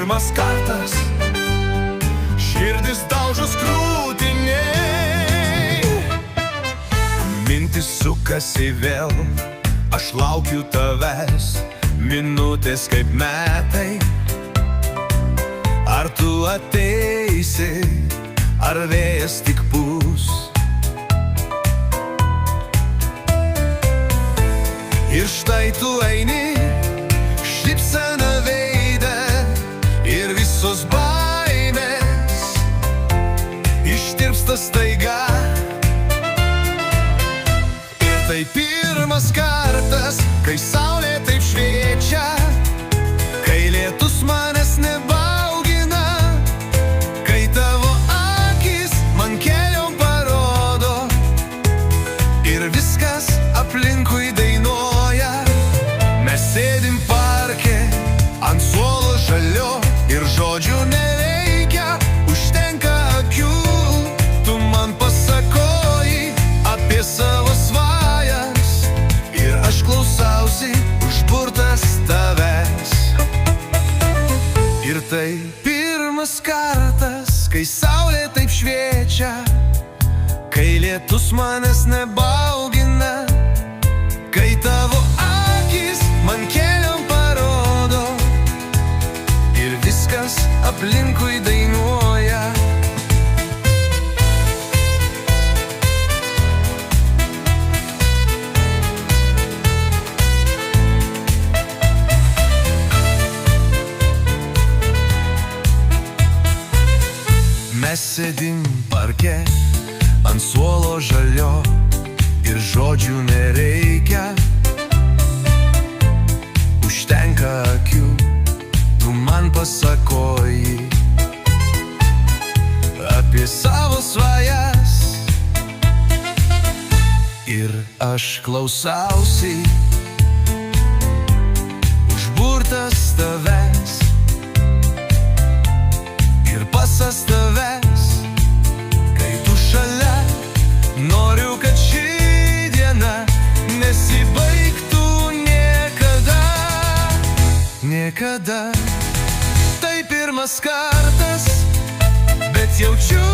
pirmas kartas, širdis daužos krūtiniai. Mintis sukasi vėl, aš laukiu tavęs, minutės kaip metai. Ar tu ateisi, ar vėjas tik pūs? Ir štai tu eini, šypsena veide, ir visos baimės ištirpsta staiga. Ir tai pirmas kartas, kai saulė taip šviečia, kai lietus manęs nebaugina, kai tavo akis man keliom parodo ir viskas aplinkui dainuoja. Mes sėdim parke ant suolo žalio ir žodžių nereikia, užtenka akių. Tu man pasakoji apie savo svajas ir aš klausausi užburtas tavęs. Ir tai pirmas kartas, kai saulė taip šviečia, kai lietus manęs nebaugina, kai tavo akis man keliom parodo ir viskas aplinkui dainuoja. Mes sėdim parke ant suolo žalio ir žodžių nereikia, užtenka akių. Tu man pasakoji apie savo svajas ir aš klausausi užburtas tavęs ir pasas tavęs. Kai tu šalia, noriu, kad ši diena nesibaigtų niekada. Niekada. Tai pirmas kartas, bet jaučiu